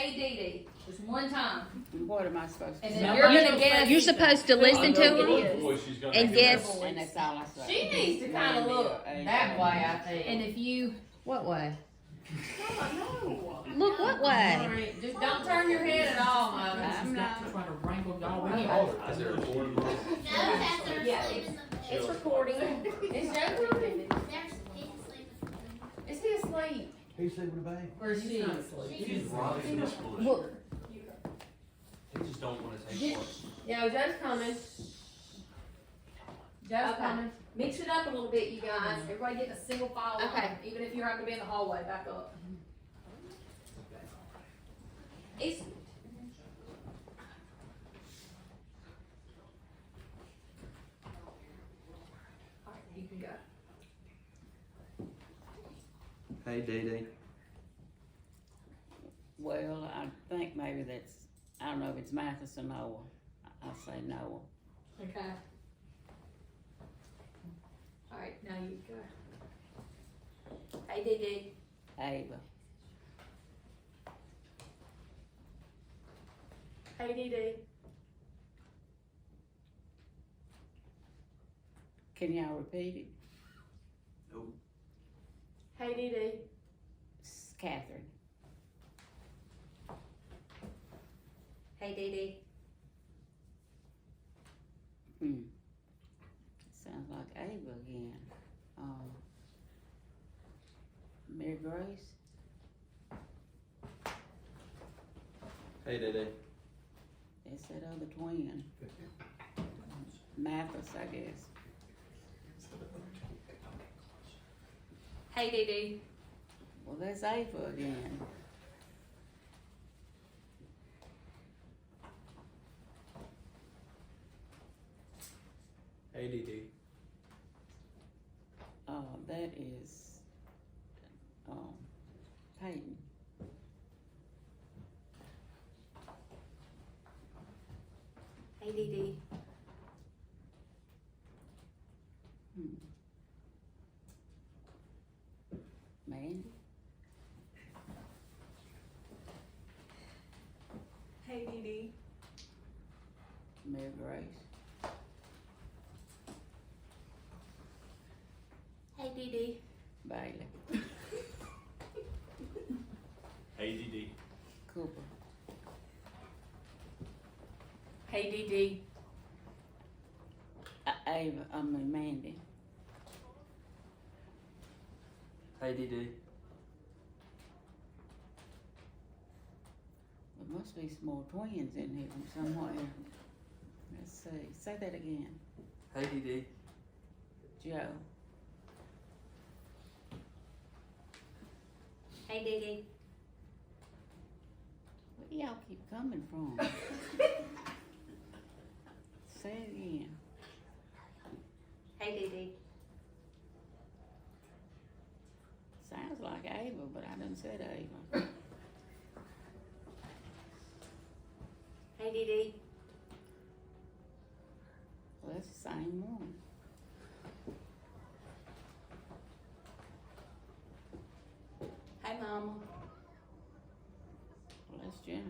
hey DeeDee, just one time. What am I supposed to And say? then you're gonna guess. You're supposed to listen to her him and guess. And that's all I say. She needs to kind of look that way, I think. And if you, what way? No. Look what way? Alright, just don't turn your head at all, Mother. I'm not. Trying to wrangle y'all in. Is there a board? Yeah, it's recording. It's Joe recording. Is he asleep? He's sleeping with a bag. Or is she? She's rotting this bullshit. Look. They just don't want to take part. Yeah, Joe's coming. Joe's coming. Mix it up a little bit, you guys. Everybody getting a single file line, Okay. even if you're having to be in the hallway, back up. It's alright, you can go. Hey, DeeDee. Well, I think maybe that's, I don't know if it's Mathis or Noah. I'll say Noah. Okay. Alright, now you go. Hey, DeeDee. Ava. Hey, DeeDee. Can y'all repeat it? Nope. Hey, DeeDee. Catherine. Hey, DeeDee. Sounds like Ava again. Mary Grace. Hey, DeeDee. It's that other twin. Mathis, I guess. Hey, DeeDee. Well, that's Ava again. Hey, DeeDee. That is Peyton. Hey, DeeDee. Mandy. Hey, DeeDee. Mary Grace. Hey, DeeDee. Bailey. Hey, DeeDee. Cooper. Hey, DeeDee. Mandy. Hey, DeeDee. There must be some more twins in here somewhere. Let's see. Say that again. Hey, DeeDee. Joe. Hey, DeeDee. Where do y'all keep coming from? Say it again. Hey, DeeDee. Sounds like Ava, but I didn't say Ava. Hey, DeeDee. Well, that's the same one. Hey, Mama. Well, that's Jennifer.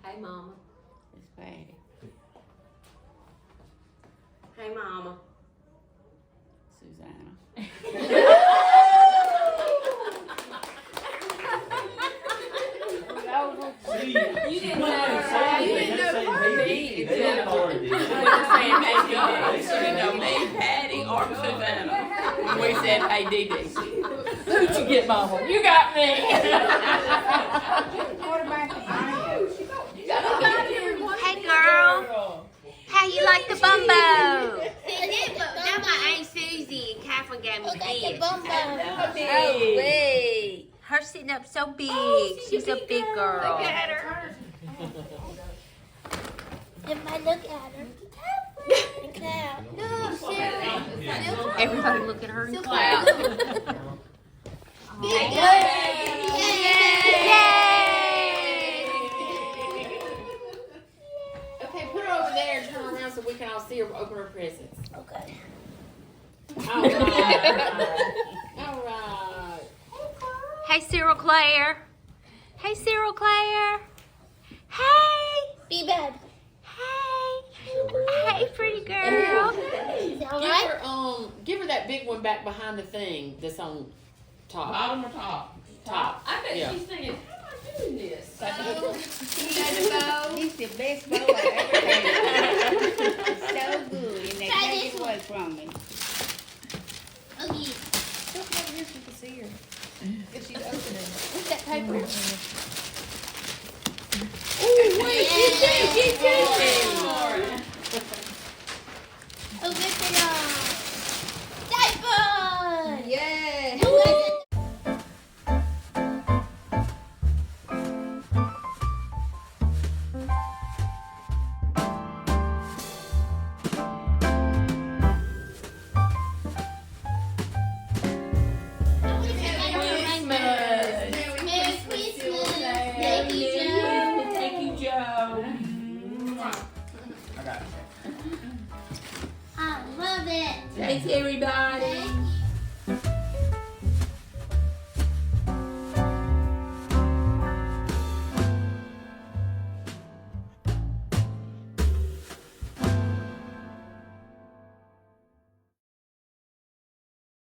Hey, Mama. It's Patty. Hey, Mama. Susanna. See, You didn't know say you they didn't didn't know say me. hey, DeeDee. They already did. She didn't know me, Patty, or Susanna. We said, hey, DeeDee. Who'd you get, Mama? You got me. Hey girl, how you like the bumbo? That's my Aunt Susie and Catherine gave me this. Oh wait, her sitting up so big. She's a big girl. Look at her. If I look at her, look out. No, Sarah. Everybody look at her and clap. Okay, put her over there and turn around so we can all see her open her presents. Okay. All right. All right. Hey, Cyril Claire. Hey, Cyril Claire. Hey. Be bad. Hey. Hey, pretty girl. Is that Give alright? her give her that big one back behind the thing that's on top. Bottom or top? Top. I bet Yeah. she's thinking, how am I doing this? He's the best boy I ever had. So good, and they Try take this it away from me. Okay. Look over here so you can see her. If she's opening. What's that paper? Ooh, wait, get Oh, good for y'all. Diaper! Yay! Merry Christmas. Thank you, Joe. Thank you, Joe. I got it. I love it. Thanks, everybody.